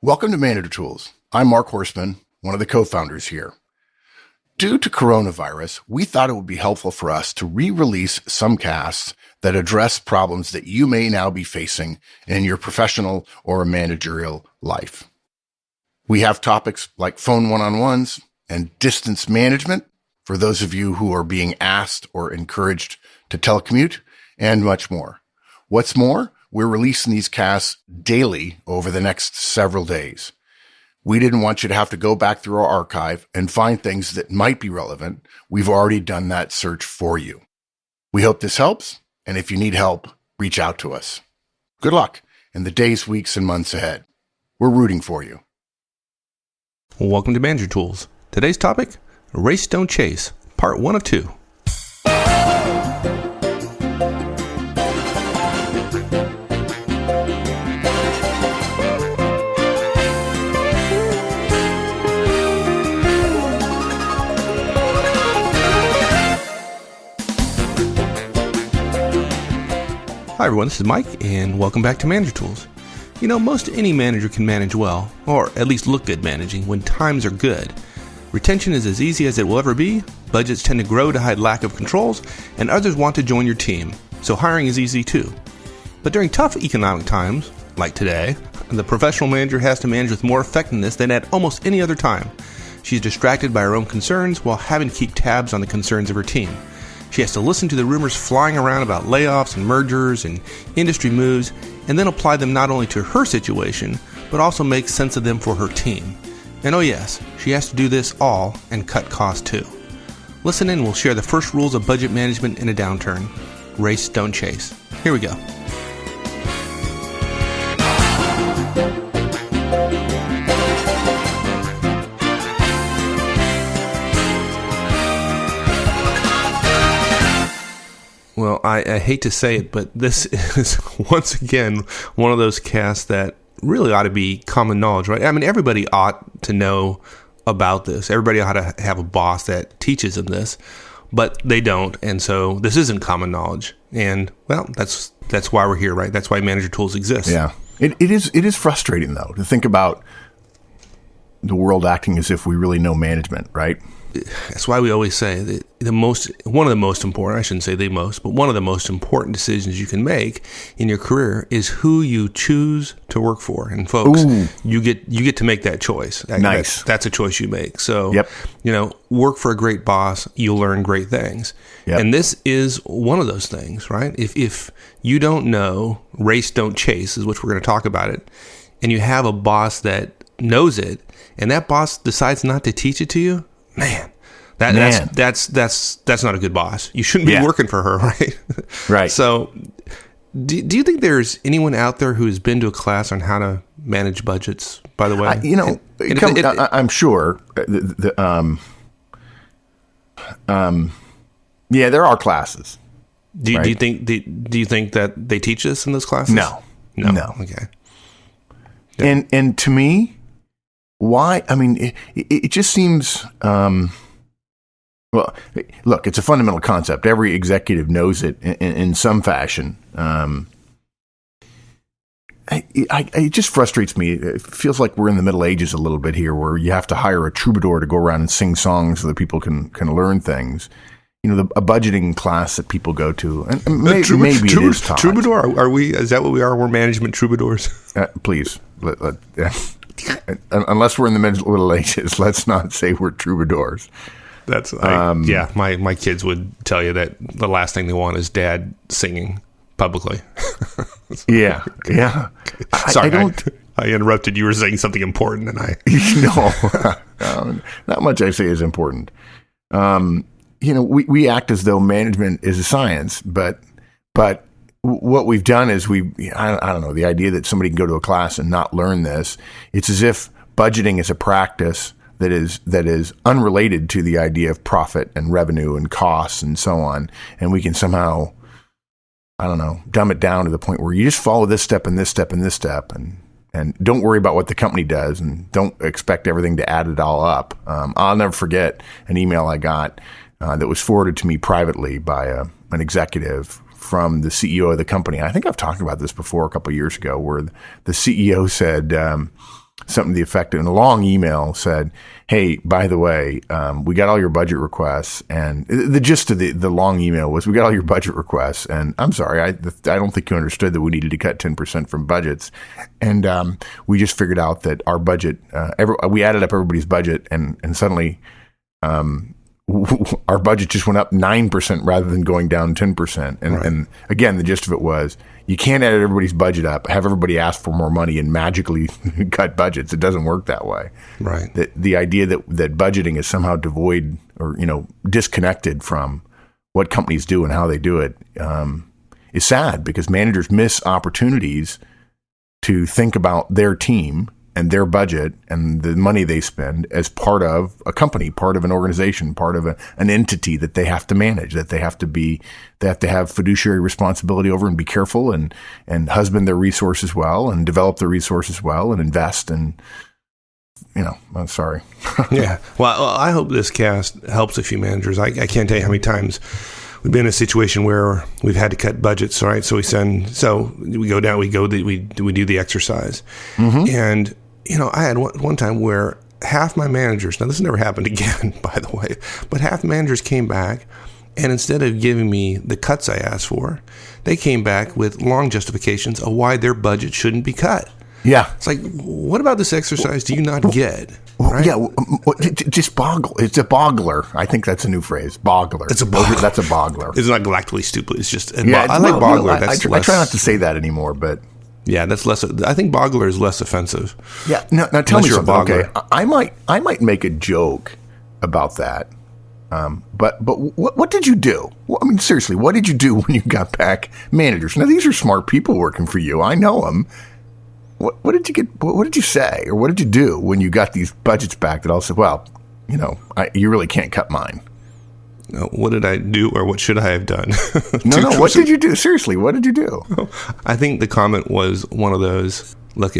Welcome to Manager Tools. I'm Mark Horstman, one of the co-founders here. Due to coronavirus, we thought it would be helpful for us to re-release some casts that address problems that you may now be facing in your professional or managerial life. We have topics like phone one-on-ones and distance management for those of you who are being asked or encouraged to telecommute, and much more. What's more, we're releasing these casts daily over the next several days. We didn't want you to have to go back through our archive and find things that might be relevant. We've already done that search for you. We hope this helps, and if you need help, reach out to us. Good luck in the days, weeks, and months ahead. We're rooting for you. Welcome to Manager Tools. Today's topic, Race Don't Chase, part 1 of 2. Hi everyone, this is Mike, and welcome back to Manager Tools. You know, most any manager can manage well, or at least look good managing, when times are good. Retention is as easy as it will ever be, budgets tend to grow to hide lack of controls, and others want to join your team, so hiring is easy too. But during tough economic times, like today, the professional manager has to manage with more effectiveness than at almost any other time. She's distracted by her own concerns while having to keep tabs on the concerns of her team. She has to listen to the rumors flying around about layoffs and mergers and industry moves, and then apply them not only to her situation, but also make sense of them for her team. And oh yes, she has to do this all and cut costs too. Listen in, we'll share the first rules of budget management in a downturn. Race, don't chase. Here we go. Well, I hate to say it, but this is, once again, one of those casts that really ought to be common knowledge, right? I mean, everybody ought to know about this. Everybody ought to have a boss that teaches them this, but they don't, and so this isn't common knowledge. And, well, that's why we're here, right? That's why Manager Tools exist. Yeah. It is frustrating, though, to think about the world acting as if we really know management, right? That's why we always say that one of the most important, I shouldn't say the most, but one of the most important decisions you can make in your career is who you choose to work for. And folks, you get to make that choice. Nice. That's a choice you make. So, yep. Work for a great boss, you'll learn great things. Yep. And this is one of those things, right? If you don't know, race don't chase is what we're going to talk about it. And you have a boss that knows it, and that boss decides not to teach it to you, Man, that's not a good boss. You shouldn't be working for her, right? Right. So, do you think there's anyone out there who has been to a class on how to manage budgets? By the way, I'm sure. There are classes. Do you think that they teach this in those classes? No. Okay. Yeah. And to me, why? I mean, it just seems. Well, look, it's a fundamental concept. Every executive knows it in some fashion. It just frustrates me. It feels like we're in the Middle Ages a little bit here, where you have to hire a troubadour to go around and sing songs so that people can learn things. A budgeting class that people go to, and maybe it is taught. Troubadour? Are we? Is that what we are? We're management troubadours. Please. Unless we're in the Middle Ages, let's not say we're troubadours. That's my kids would tell you that the last thing they want is dad singing publicly. Yeah. Sorry, I interrupted. You were saying something important, and I no, not much I say is important. We act as though management is a science, but what we've done is I don't know, the idea that somebody can go to a class and not learn this, it's as if budgeting is a practice that is unrelated to the idea of profit and revenue and costs and so on. And we can somehow, I don't know, dumb it down to the point where you just follow this step and this step and this step and don't worry about what the company does and don't expect everything to add it all up. I'll never forget an email I got that was forwarded to me privately by an executive from the CEO of the company. I think I've talked about this before a couple of years ago, where the CEO said, something to the effect in a long email said, "Hey, by the way, we got all your budget requests," and the gist of the long email was, "We got all your budget requests, and I'm sorry, I don't think you understood that we needed to cut 10% from budgets, and we just figured out that our budget, we added up everybody's budget, and suddenly." Our budget just went up 9% rather than going down 10%. And again, the gist of it was, you can't add everybody's budget up, have everybody ask for more money and magically cut budgets. It doesn't work that way. Right. The idea that budgeting is somehow devoid or, disconnected from what companies do and how they do it is sad, because managers miss opportunities to think about their team and their budget and the money they spend as part of a company, part of an organization, part of an entity that they have to manage, that they have to have fiduciary responsibility over and be careful and husband their resources well and develop their resources well and invest. And, I'm sorry. Yeah. Well, I hope this cast helps a few managers. I can't tell you how many times we've been in a situation where we've had to cut budgets, right? So we go down, we do the exercise. Mm-hmm. And, I had one time where half my managers, now this never happened again, by the way, but half the managers came back, and instead of giving me the cuts I asked for, they came back with long justifications of why their budget shouldn't be cut. Yeah. It's like, what about this exercise do you not get? Right? Yeah, just boggle. It's a boggler. I think that's a new phrase. Boggler. It's a boggler. That's a boggler. It's not galactically stupid. It's just. I like boggler. I try not to say that anymore, but yeah, that's less. I think boggler is less offensive. Yeah. Now tell me something. Okay, I might make a joke about that. But what did you do? Well, I mean, seriously, what did you do when you got back managers? Now, these are smart people working for you. I know them. What did you get? What did you say, or what did you do when you got these budgets back? That all said, well, you really can't cut mine. No, what did I do, or what should I have done? No. What did you do? Seriously, what did you do? I think the comment was one of those. Look,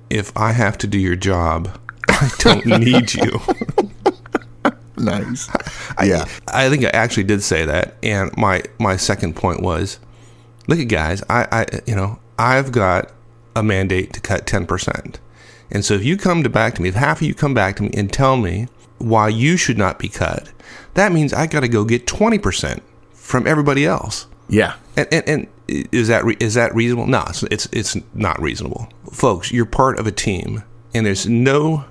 if I have to do your job, I don't need you. Nice. I think I actually did say that, and my second point was, look at guys, I've got a mandate to cut 10%. And so if half of you come back to me and tell me why you should not be cut, that means I got to go get 20% from everybody else. Yeah. And is that reasonable? No, it's not reasonable. Folks, you're part of a team, and there's no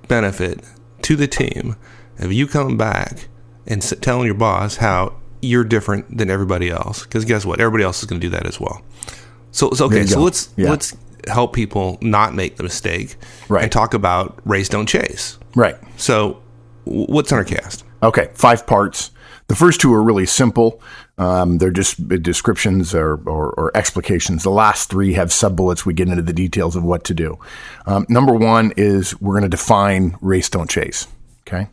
benefit to the team of you coming back and telling your boss how you're different than everybody else. Because guess what? Everybody else is going to do that as well. So okay. So let's help people not make the mistake, right, and talk about race, don't chase. Right. So what's on our cast? Okay, 5 parts. The first 2 are really simple. They're just descriptions or explications. The last 3 have sub-bullets. We get into the details of what to do. Number 1 is we're going to define race, don't chase. Okay,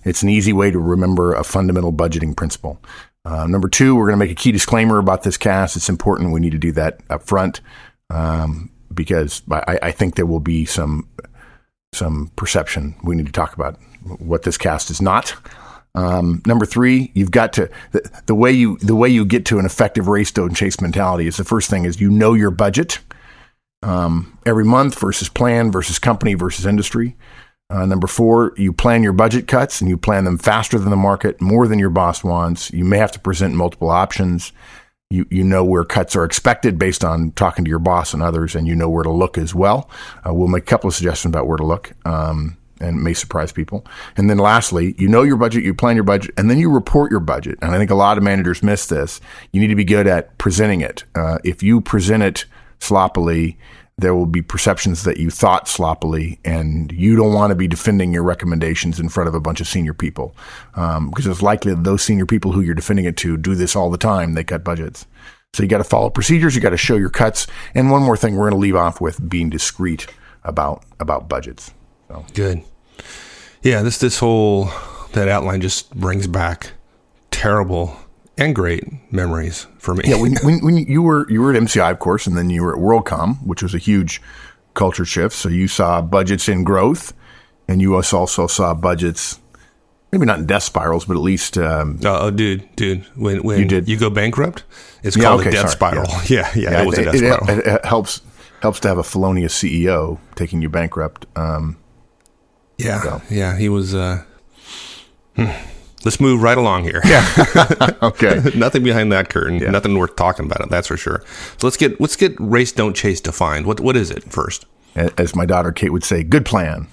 it's an easy way to remember a fundamental budgeting principle. Number 2, we're going to make a key disclaimer about this cast. It's important. We need to do that up front because I think there will be some perception. We need to talk about what this cast is not. Number 3, you've got to the way you get to an effective race, don't chase mentality is the first thing is your budget every month versus plan versus company versus industry. Number 4, you plan your budget cuts and you plan them faster than the market, more than your boss wants. You may have to present multiple options. You know where cuts are expected based on talking to your boss and others, and you know where to look as well. We'll make a couple of suggestions about where to look, and it may surprise people. And then lastly, you know your budget, you plan your budget, and then you report your budget. And I think a lot of managers miss this. You need to be good at presenting it. If you present it sloppily, there will be perceptions that you thought sloppily, and you don't want to be defending your recommendations in front of a bunch of senior people because it's likely that those senior people who you're defending it to do this all the time. They cut budgets. So you got to follow procedures. You got to show your cuts. And one more thing, we're going to leave off with being discreet about budgets. So. Good. Yeah, this whole, that outline just brings back terrible and great memories for me. Yeah, when you were at MCI, of course, and then you were at WorldCom, which was a huge culture shift. So you saw budgets in growth, and you also saw budgets, maybe not in death spirals, but at least. Dude, when you go bankrupt, it's called a death spiral. Yeah, it was a death spiral. It helps Helps to have a felonious CEO taking you bankrupt. Yeah, he was... Let's move right along here. Yeah. Okay. Nothing behind that curtain. Yeah. Nothing worth talking about it. That's for sure. So let's get race don't chase defined. What is it first? As my daughter Kate would say, good plan.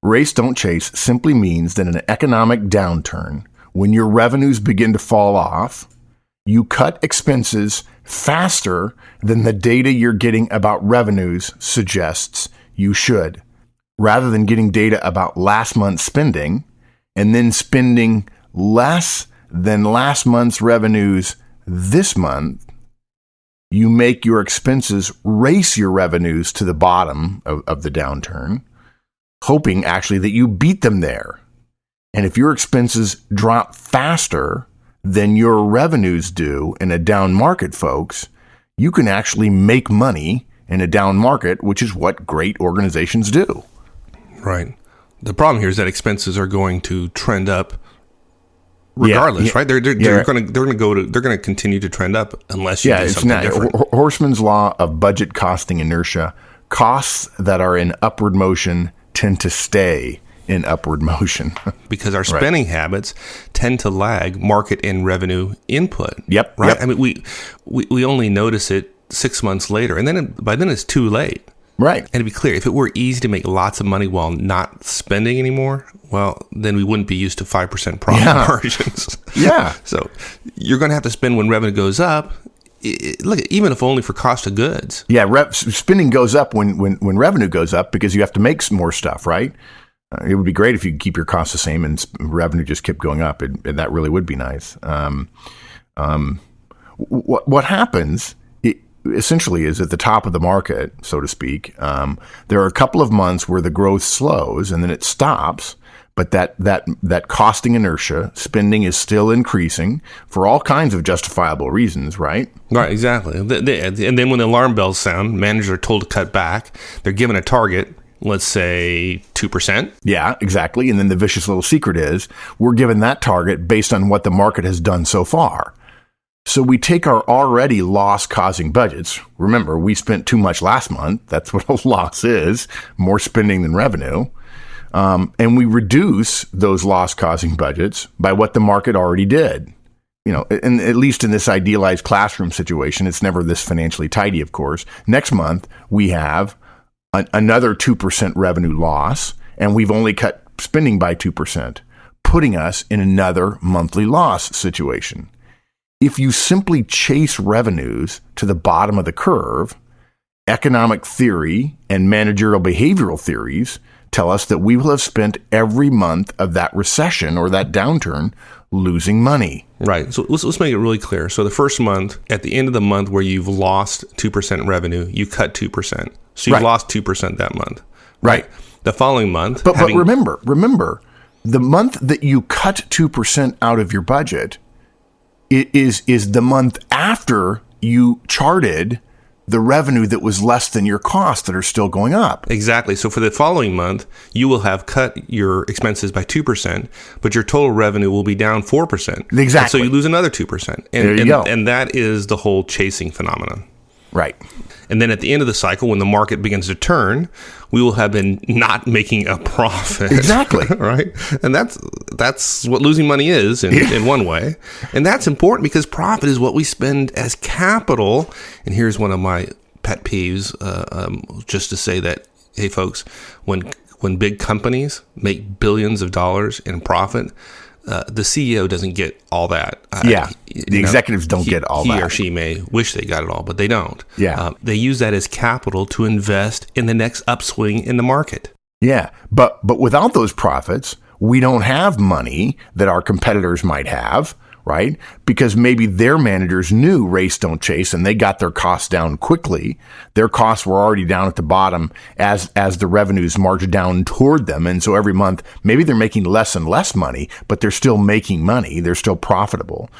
Race don't chase simply means that in an economic downturn, when your revenues begin to fall off, you cut expenses faster than the data you're getting about revenues suggests you should. Rather than getting data about last month's spending and then spending less than last month's revenues this month, you make your expenses race your revenues to the bottom of the downturn, hoping actually that you beat them there. And if your expenses drop faster than your revenues do in a down market, folks, you can actually make money in a down market, which is what great organizations do. Right. The problem here is that expenses are going to trend up regardless, right? They're going to continue to trend up unless you do something different. Horstman's law of budget costing inertia. Costs that are in upward motion tend to stay in upward motion because our spending habits tend to lag market and revenue input. Yep. Right. Yep. I mean, we only notice it 6 months later, and then by then it's too late. Right. And to be clear, if it were easy to make lots of money while not spending anymore, well, then we wouldn't be used to 5% profit margins. Yeah. So you're going to have to spend when revenue goes up. Look, even if only for cost of goods. Yeah, spending goes up when revenue goes up because you have to make some more stuff, right? It would be great if you could keep your costs the same and revenue just kept going up, and that really would be nice. What happens essentially is at the top of the market, so to speak, there are a couple of months where the growth slows and then it stops, but that costing inertia, spending is still increasing for all kinds of justifiable reasons, right? Right, exactly. And then when the alarm bells sound, managers are told to cut back. They're given a target, let's say 2%. Yeah, exactly. And then the vicious little secret is we're given that target based on what the market has done so far. So we take our already loss-causing budgets. Remember, we spent too much last month. That's what a loss is, more spending than revenue. And we reduce those loss-causing budgets by what the market already did. You know, and at least in this idealized classroom situation, it's never this financially tidy, of course. Next month, we have another 2% revenue loss, and we've only cut spending by 2%, putting us in another monthly loss situation. If you simply chase revenues to the bottom of the curve, economic theory and managerial behavioral theories tell us that we will have spent every month of that recession or that downturn losing money. Right. So let's make it really clear. So the first month, at the end of the month where you've lost 2% revenue, you cut 2%. So you've lost 2% that month. Right. The following month. But remember, the month that you cut 2% out of your budget is the month after you charted the revenue that was less than your costs that are still going up. Exactly. So for the following month, you will have cut your expenses by 2%, but your total revenue will be down 4%. Exactly. And so you lose another 2%. There you go. And that is the whole chasing phenomenon. Right. And then at the end of the cycle, when the market begins to turn, we will have been not making a profit. Exactly. Right? And that's what losing money is in one way. And that's important because profit is what we spend as capital. And here's one of my pet peeves, just to say that, hey, folks, when big companies make billions of dollars in profit, the CEO doesn't get all that. The executives don't get all that. He or she may wish they got it all, but they don't. Yeah. They use that as capital to invest in the next upswing in the market. Yeah, but without those profits, we don't have money that our competitors might have, right? Because maybe their managers knew race don't chase and they got their costs down quickly. Their costs were already down at the bottom as the revenues marched down toward them. And so every month, maybe they're making less and less money, but they're still making money. They're still profitable.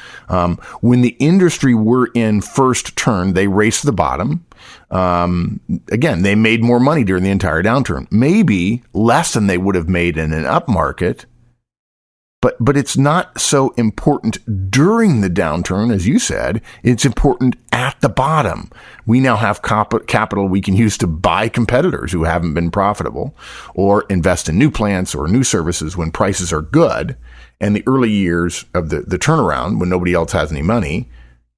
When the industry we're in first turned, they raced to the bottom. Again, they made more money during the entire downturn, maybe less than they would have made in an up market. but it's not so important during the downturn, as you said. It's important at the bottom. We now have capital we can use to buy competitors who haven't been profitable, or invest in new plants or new services when prices are good. And the early years of the turnaround, when nobody else has any money,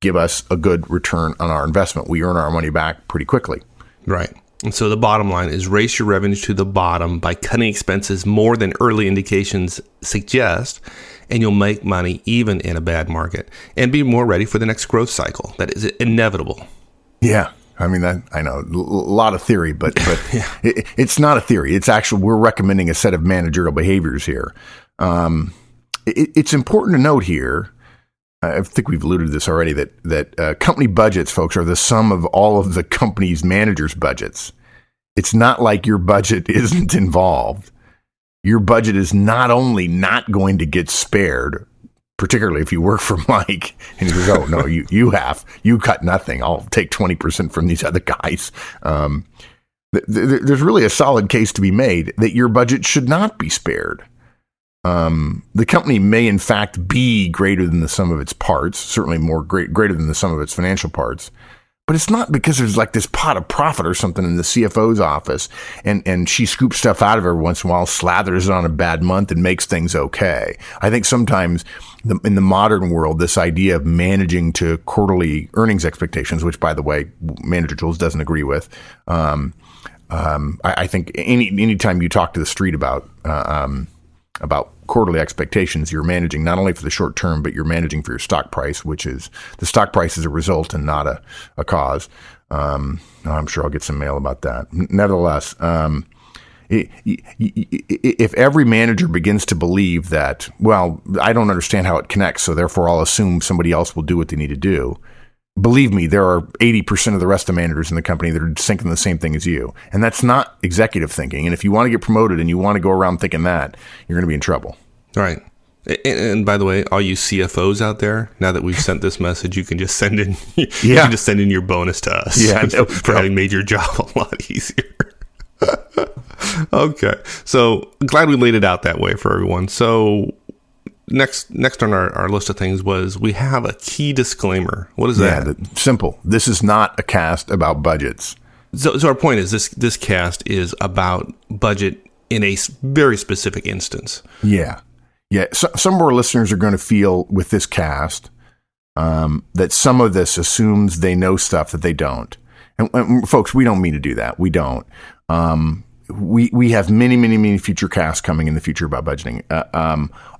give us a good return on our investment. We earn our money back pretty quickly. Right. And so the bottom line is race your revenue to the bottom by cutting expenses more than early indications suggest, and you'll make money even in a bad market and be more ready for the next growth cycle. That is inevitable. Yeah. I mean, I know a lot of theory, but Yeah. It's not a theory. It's actually, we're recommending a set of managerial behaviors here. It's important to note here, I think we've alluded to this already, that company budgets, folks, are the sum of all of the company's managers' budgets. It's not like your budget isn't involved. Your budget is not only not going to get spared, particularly if you work for Mike and you go, no, you cut nothing. I'll take 20% from these other guys. There's really a solid case to be made that your budget should not be spared. The company may in fact be greater than the sum of its parts, certainly greater than the sum of its financial parts. But it's not because there's like this pot of profit or something in the CFO's office and she scoops stuff out of it every once in a while, slathers it on a bad month and makes things okay. I think sometimes in the modern world, this idea of managing to quarterly earnings expectations, which by the way, Manager Tools doesn't agree with. I think anytime you talk to the street about quarterly expectations, you're managing not only for the short term, but you're managing for your stock price, which is the stock price is a result and not a cause. I'm sure I'll get some mail about that. Nevertheless, if every manager begins to believe that, well, I don't understand how it connects, so therefore I'll assume somebody else will do what they need to do. Believe me, there are 80% of the rest of the managers in the company that are thinking the same thing as you. And that's not executive thinking. And if you want to get promoted and you want to go around thinking that, you're going to be in trouble. All right. And by the way, all you CFOs out there, now that we've sent this message, you can just send in can just send in your bonus to us for having made your job a lot easier. Okay. So glad we laid it out that way for everyone. So Next on our list of things was we have a key disclaimer. What is that? Simple. This is not a cast about budgets. So our point is this cast is about budget in a very specific instance. Yeah. So, some of our listeners are going to feel with this cast that some of this assumes they know stuff that they don't. And folks, we don't mean to do that. We don't. We have many future casts coming in the future about budgeting.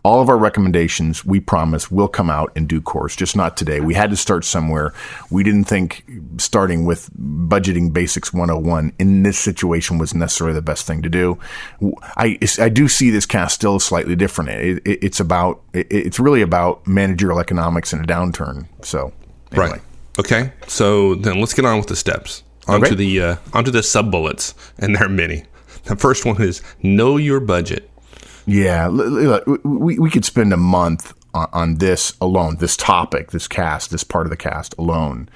All of our recommendations, we promise, will come out in due course, just not today. We had to start somewhere. We didn't think starting with Budgeting Basics 101 in this situation was necessarily the best thing to do. I do see this cast still slightly different. It's really about managerial economics in a downturn. So, anyway. Right. Okay. So then let's get on with the steps. Onto the sub bullets, and there are many. The first one is know your budget. Yeah, we could spend a month on this alone, this topic, this cast, this part of the cast alone.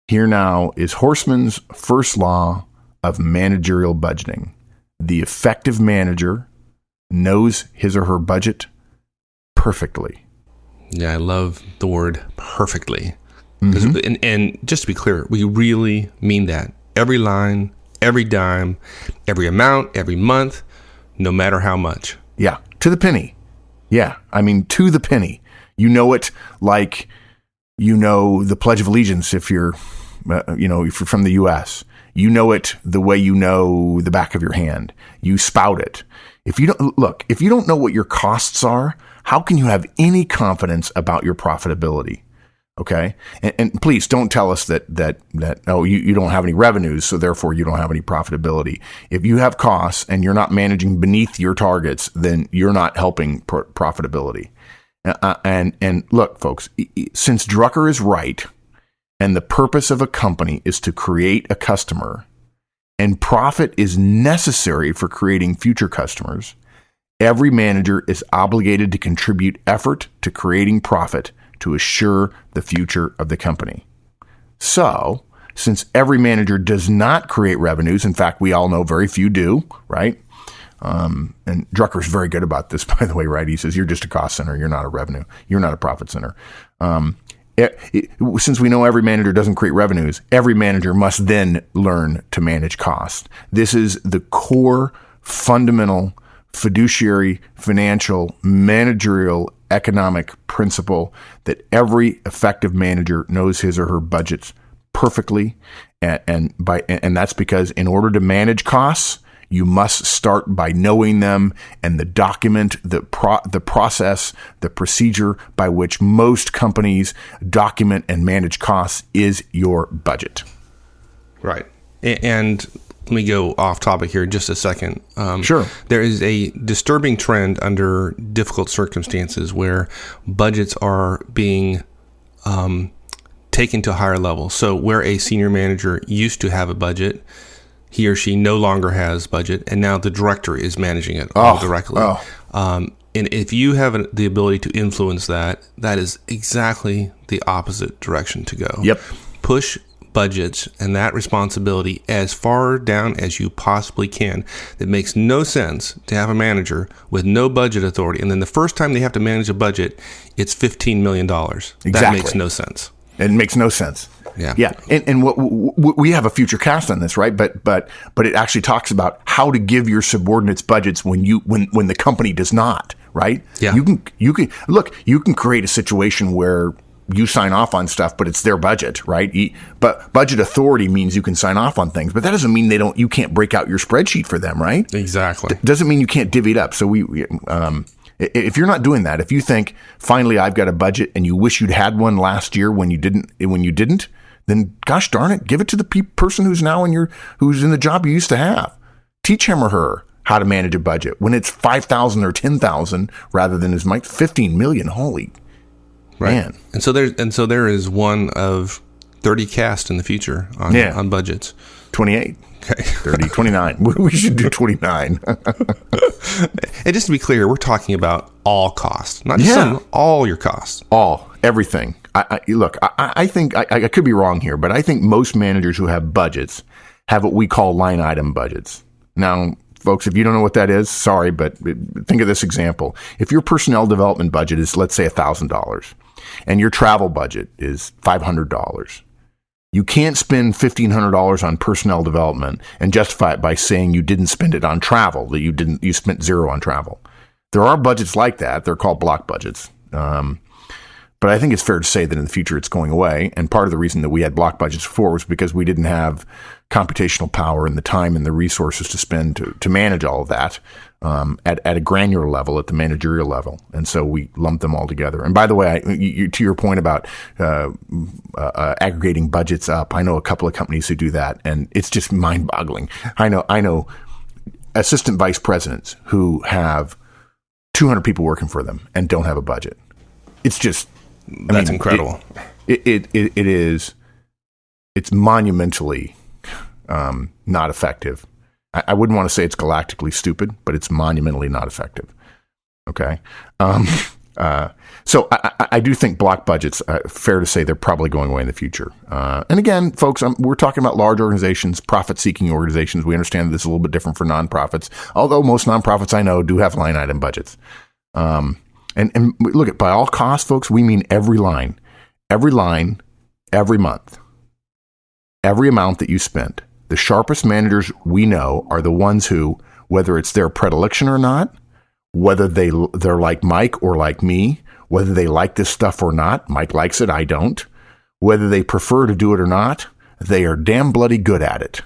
Here now is Horstman's first law of managerial budgeting. The effective manager knows his or her budget perfectly. Yeah, I love the word perfectly. Mm-hmm. And just to be clear, we really mean that. Every line, every dime, every amount, every month, no matter how much. Yeah, to the penny. Yeah, I mean, to the penny. You know it like you know the Pledge of Allegiance if you're from the U.S. You know it the way you know the back of your hand. You spout it. If you don't know what your costs are, how can you have any confidence about your profitability? Okay. And please don't tell us that you don't have any revenues, so therefore you don't have any profitability. If you have costs and you're not managing beneath your targets, then you're not helping profitability. And look, folks, since Drucker is right and the purpose of a company is to create a customer and profit is necessary for creating future customers, every manager is obligated to contribute effort to creating profit to assure the future of the company. So, since every manager does not create revenues, in fact, we all know very few do, right? And Drucker's very good about this, by the way, right? He says, you're just a cost center. You're not a revenue. You're not a profit center. Since we know every manager doesn't create revenues, every manager must then learn to manage cost. This is the core, fundamental, fiduciary, financial, managerial, economic principle that every effective manager knows his or her budgets perfectly. And that's because in order to manage costs, you must start by knowing them and the document, the process, the procedure by which most companies document and manage costs is your budget. Right. And let me go off topic here just a second. Sure. There is a disturbing trend under difficult circumstances where budgets are being taken to a higher level. So where a senior manager used to have a budget, he or she no longer has budget, and now the director is managing it all directly. And if you have the ability to influence that, that is exactly the opposite direction to go. Yep. Push budgets and that responsibility as far down as you possibly can. It makes no sense to have a manager with no budget authority, and then the first time they have to manage a budget, it's $15 million. Exactly. That makes no sense. It makes no sense. Yeah. And what we have a future cast on this, right? But it actually talks about how to give your subordinates budgets when the company does not, right? Yeah. You can create a situation where you sign off on stuff, but it's their budget, right? But budget authority means you can sign off on things, but that doesn't mean you can't break out your spreadsheet for them, right? Exactly. Doesn't mean you can't divvy it up. So if you're not doing that, if you think finally I've got a budget and you wish you'd had one last year when you didn't, then gosh darn it, give it to the person who's now who's in the job you used to have. Teach him or her how to manage a budget when it's 5,000 or 10,000 rather than as much 15 million. Holy man! And so there is one of 30 casts in the future on budgets. 28. Okay. 30, 29. We should do 29. And just to be clear, we're talking about all costs, not just some, all your costs. Everything. I think I could be wrong here, but I think most managers who have budgets have what we call line item budgets. Now, folks, if you don't know what that is, sorry, but think of this example. If your personnel development budget is, let's say, $1,000 and your travel budget is $500, you can't spend $1,500 on personnel development and justify it by saying you didn't spend it on travel, that you spent zero on travel. There are budgets like that. They're called block budgets. But I think it's fair to say that in the future it's going away. And part of the reason that we had block budgets before was because we didn't have computational power and the time and the resources to spend to manage all of that at a granular level, at the managerial level. And so we lumped them all together. And by the way, to your point about aggregating budgets up, I know a couple of companies who do that, and it's just mind-boggling. I know assistant vice presidents who have 200 people working for them and don't have a budget. It's just... That's incredible. It is. It's monumentally not effective. I wouldn't want to say it's galactically stupid, but it's monumentally not effective. Okay. So I do think block budgets, fair to say, they're probably going away in the future. And again, folks, we're talking about large organizations, profit-seeking organizations. We understand that this is a little bit different for nonprofits, although most nonprofits I know do have line item budgets. And look at, by all costs, folks, we mean every line, every month, every amount that you spend. The sharpest managers we know are the ones who, whether it's their predilection or not, whether they're like Mike or like me, whether they like this stuff or not, Mike likes it, I don't, whether they prefer to do it or not, they are damn bloody good at it.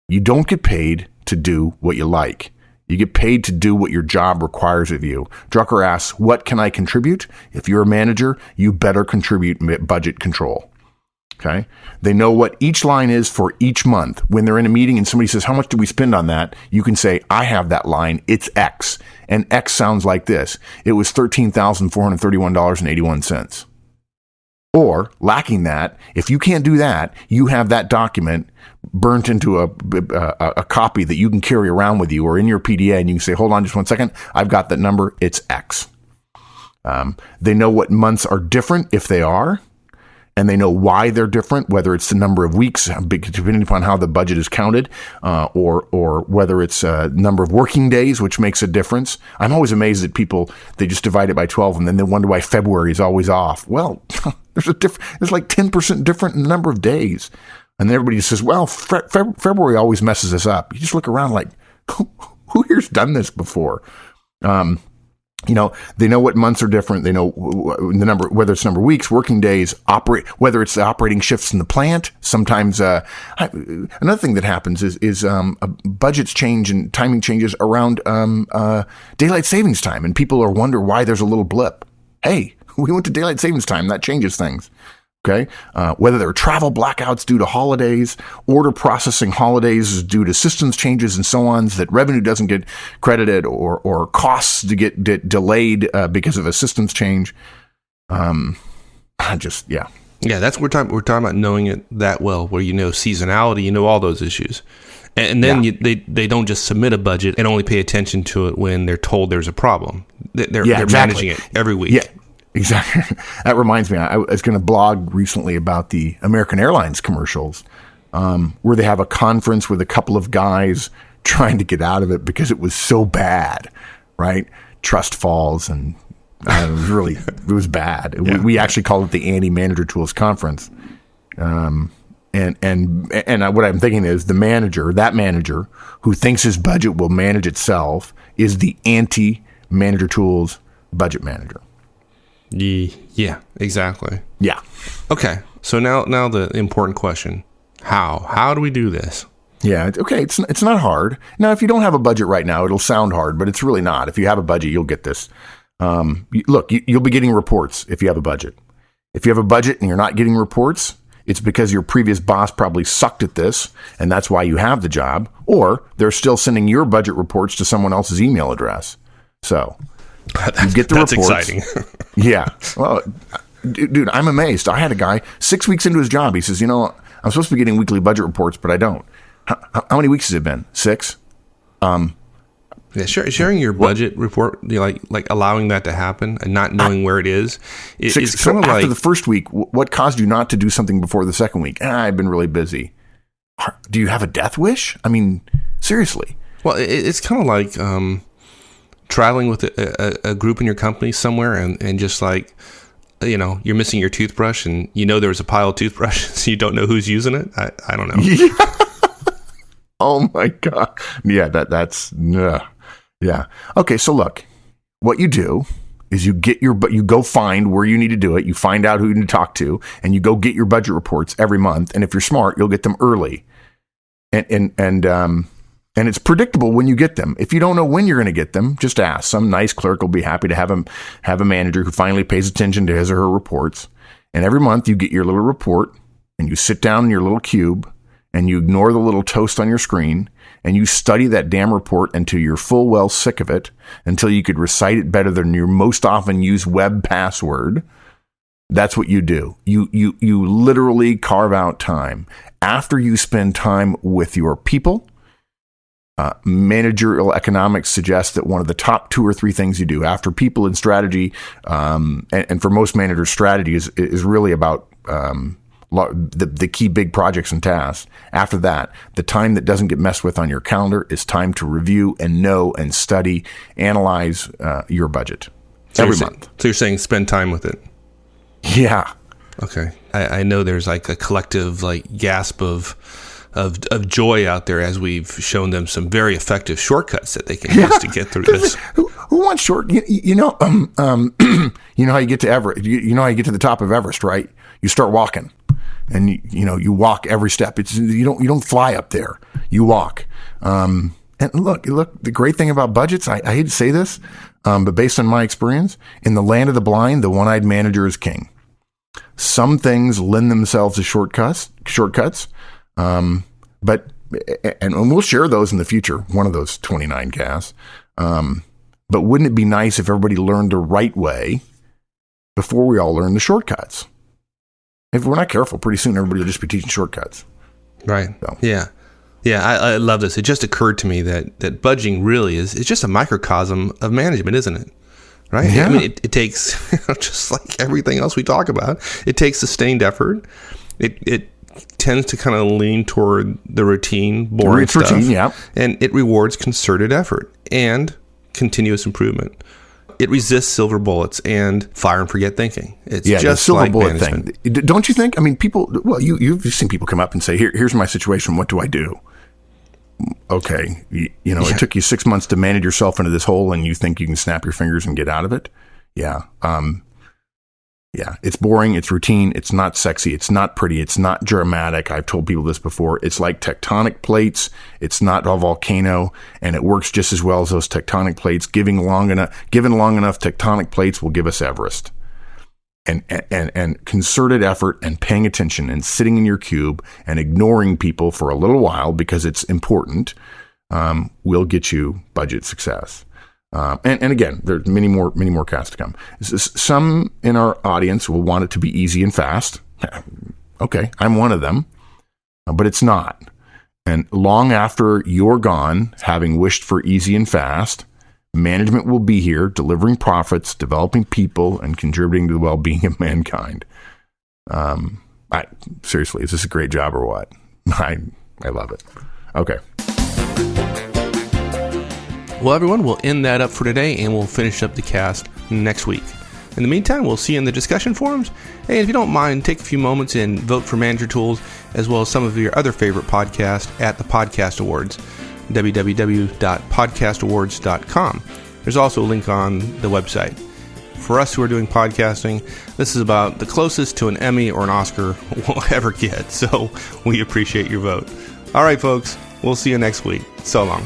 You don't get paid to do what you like. You get paid to do what your job requires of you. Drucker asks, what can I contribute? If you're a manager, you better contribute budget control. Okay? They know what each line is for each month. When they're in a meeting and somebody says, how much do we spend on that? You can say, I have that line. It's X. And X sounds like this. It was $13,431.81. Or, lacking that, if you can't do that, you have that document burnt into a copy that you can carry around with you or in your PDA, and you can say, hold on just 1 second, I've got that number, it's X. They know what months are different if they are, and they know why they're different, whether it's the number of weeks, depending upon how the budget is counted, or whether it's number of working days, which makes a difference. I'm always amazed that people, they just divide it by 12 and then they wonder why February is always off. Well, there's like 10% different in the number of days. And then everybody just says, well, February always messes us up. You just look around like, who here's done this before? They know what months are different. They know the number, whether it's number of weeks, working days, whether it's the operating shifts in the plant. Sometimes another thing that happens is budgets change and timing changes around daylight savings time, and people wonder why there's a little blip. Hey, we went to daylight savings time. That changes things. Okay, whether there are travel blackouts due to holidays, order processing holidays due to systems changes and so on, that revenue doesn't get credited, or costs to get delayed because of a systems change. Yeah, that's what we're talking about, knowing it that well, where seasonality, all those issues, and then they don't just submit a budget and only pay attention to it when they're told there's a problem. They're managing it every week. Yeah. Exactly. That reminds me, I was going to blog recently about the American Airlines commercials, where they have a conference with a couple of guys trying to get out of it because it was so bad, right? Trust falls, and it was bad. Yeah. We actually called it the Anti-Manager Tools Conference. And what I'm thinking is that manager who thinks his budget will manage itself is the Anti-Manager Tools budget manager. Yeah, exactly. Yeah. Okay. So now the important question: how do we do this? Yeah. Okay. It's not hard. Now, if you don't have a budget right now, it'll sound hard, but it's really not. If you have a budget, you'll get this. You'll be getting reports if you have a budget. If you have a budget and you're not getting reports, it's because your previous boss probably sucked at this, and that's why you have the job, or they're still sending your budget reports to someone else's email address. So you get the reports. That's exciting. Yeah. Well, dude, I'm amazed. I had a guy 6 weeks into his job. He says, I'm supposed to be getting weekly budget reports, but I don't. How many weeks has it been? 6? Sharing your budget report, like allowing that to happen and not knowing where it is. It's kind of after the first week, what caused you not to do something before the second week? I've been really busy. Do you have a death wish? I mean, seriously. Well, it's kind of like traveling with a group in your company somewhere, and just like, you're missing your toothbrush, and there was a pile of toothbrushes, you don't know who's using it. I don't know. Yeah. Oh my God. Yeah, yeah. Okay, so look, what you do is you go find where you need to do it. You find out who you need to talk to, and you go get your budget reports every month. And if you're smart, you'll get them early. And it's predictable when you get them. If you don't know when you're going to get them, just ask. Some nice clerk will be happy to have a manager who finally pays attention to his or her reports. And every month you get your little report, and you sit down in your little cube, and you ignore the little toast on your screen, and you study that damn report until you're full well sick of it, until you could recite it better than your most often used web password. That's what you do. You literally carve out time. After you spend time with your people, managerial economics suggests that one of the top 2 or 3 things you do after people and strategy, and for most managers, strategy is really about the key big projects and tasks. After that, the time that doesn't get messed with on your calendar is time to review and know and study, analyze your budget every month. So you're saying spend time with it? Yeah. Okay. I know there's like a collective gasp of joy out there as we've shown them some very effective shortcuts that they can use to get through this. Who wants short? You know how you get to Everest. You know how you get to the top of Everest, right? You start walking, and you walk every step. You don't fly up there. You walk. And look. The great thing about budgets, I hate to say this, but based on my experience, in the land of the blind, the one-eyed manager is king. Some things lend themselves to shortcuts. But we'll share those in the future, one of those 29 casts. But wouldn't it be nice if everybody learned the right way before we all learn the shortcuts? If we're not careful, pretty soon everybody will just be teaching shortcuts. Right. So. Yeah. Yeah, I love this. It just occurred to me that budgeting really is just a microcosm of management, isn't it? right? Yeah. I mean, it takes, just like everything else we talk about, it takes sustained effort. It tends to kind of lean toward the routine, boring stuff. Routine, yeah. And it rewards concerted effort and continuous improvement. It resists silver bullets and fire and forget thinking. It's just the silver like bullet management. thing. Don't you think? I mean, people, well, you've seen people come up and say, here's my situation. What do I do? Okay. It took you 6 months to manage yourself into this hole and you think you can snap your fingers and get out of it. Yeah. Yeah. It's boring. It's routine. It's not sexy. It's not pretty. It's not dramatic. I've told people this before. It's like tectonic plates. It's not a volcano, and it works just as well as those tectonic plates. Given long enough tectonic plates will give us Everest. And concerted effort and paying attention and sitting in your cube and ignoring people for a little while because it's important will get you budget success. And again, there's many more casts to come. Some in our audience will want it to be easy and fast. Okay, I'm one of them, but it's not. And long after you're gone, having wished for easy and fast, management will be here, delivering profits, developing people, and contributing to the well-being of mankind. Seriously, is this a great job or what? I love it. Okay. Well, everyone, we'll end that up for today, and we'll finish up the cast next week. In the meantime, we'll see you in the discussion forums. Hey, if you don't mind, take a few moments and vote for Manager Tools, as well as some of your other favorite podcasts at the Podcast Awards, www.podcastawards.com. There's also a link on the website. For us who are doing podcasting, this is about the closest to an Emmy or an Oscar we'll ever get, so we appreciate your vote. All right, folks, we'll see you next week. So long.